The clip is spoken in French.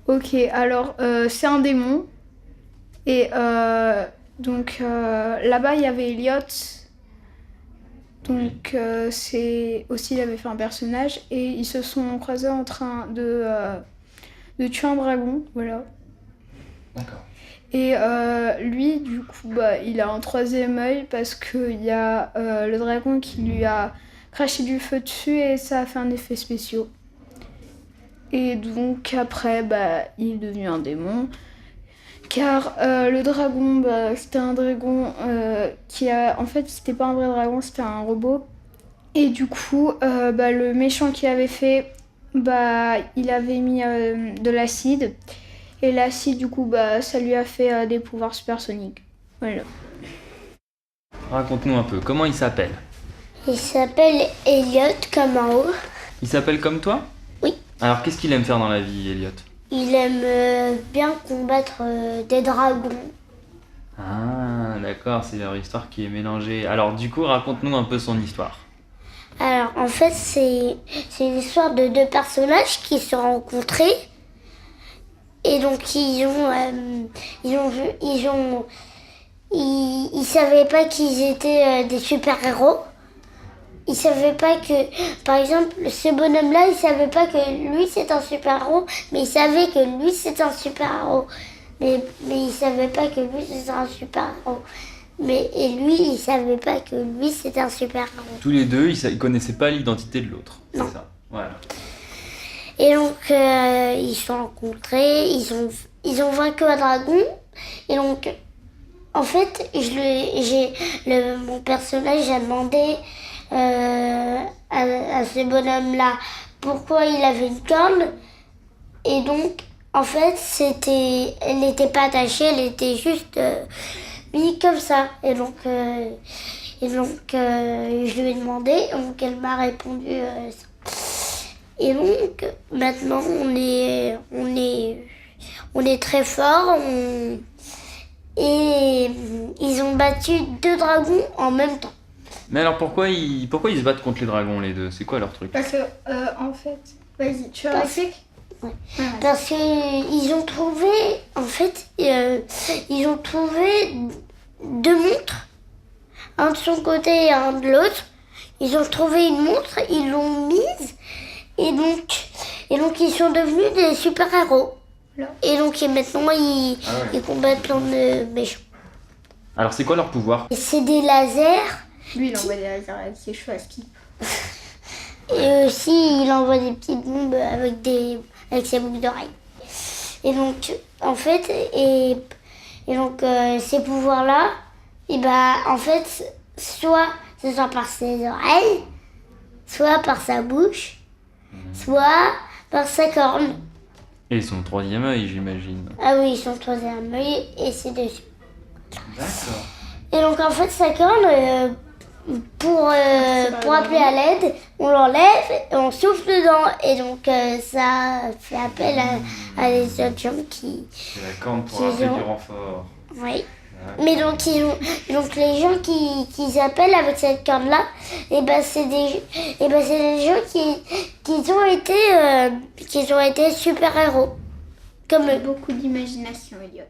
Ok, alors c'est un démon. Et là-bas, il y avait Elliot. Donc c'est aussi, il avait fait un personnage. Et ils se sont croisés en train de tuer un dragon. Voilà. D'accord. Et lui, du coup, il a un troisième œil parce qu'il y a le dragon qui lui a craché du feu dessus et ça a fait un effet spécial. Et donc après, il est devenu un démon. Car le dragon, c'était un dragon qui a... En fait, c'était pas un vrai dragon, c'était un robot. Et du coup, le méchant qui avait fait, il avait mis de l'acide. Et l'acide, du coup, ça lui a fait des pouvoirs supersoniques. Voilà. Raconte-nous un peu, comment il s'appelle? Il s'appelle Elliot comme en haut. Il s'appelle comme toi? Oui. Alors qu'est-ce qu'il aime faire dans la vie, Elliot? Il aime bien combattre des dragons. Ah, d'accord, c'est leur histoire qui est mélangée. Alors du coup, raconte-nous un peu son histoire. Alors en fait c'est l'histoire de deux personnages qui se sont rencontrés et donc ils savaient pas qu'ils étaient des super-héros. Ils savaient pas que, par exemple, ce bonhomme-là, il savait pas que lui c'est un super-héros, mais il savait que lui c'est un super-héros. Mais il savait pas que lui c'était un super-héros. Et lui, il savait pas que lui c'était un super-héros. Tous les deux, ils connaissaient pas l'identité de l'autre. C'est Non. ça. Voilà. Et donc, ils se sont rencontrés, ils ont vaincu un dragon. Et donc, en fait, mon personnage a demandé à ce bonhomme-là pourquoi il avait une corne. Et donc, en fait, elle n'était pas attachée, elle était juste mise comme ça. Je lui ai demandé, donc elle m'a répondu ça. Et donc, maintenant, on est très fort. Et ils ont battu deux dragons en même temps. Mais alors pourquoi ils se battent contre les dragons, les deux? C'est quoi leur truc? Parce que, en fait... Vas-y, tu Parce- expliques. Ouais. Ouais. Parce qu'ils ont trouvé, en fait, ils ont trouvé deux montres, un de son côté et un de l'autre. Ils ont trouvé une montre, ils l'ont mise, et donc ils sont devenus des super-héros. Voilà. Et donc maintenant, ils combattent plein de méchants. Alors c'est quoi leur pouvoir? Et c'est des lasers, Lui, il envoie des lasers avec ses cheveux à skip. et aussi il envoie des petites bombes avec ses boucles d'oreilles. Et donc, en fait, ces pouvoirs-là, en fait, soit ce soit par ses oreilles, soit par sa bouche, soit par sa corne. Et son troisième œil, j'imagine. Ah oui, son troisième œil et c'est dessus. D'accord. Et donc, en fait, sa corne, pour appeler à l'aide, on l'enlève et on souffle dedans. Et donc, ça fait appel à des autres gens qui... C'est la corne pour Ils appeler ont- du renfort. Oui. D'accord. Mais donc les gens qui appellent avec cette corde-là, c'est des gens qui ont été super-héros. Comme eux. Beaucoup d'imagination, Elliot.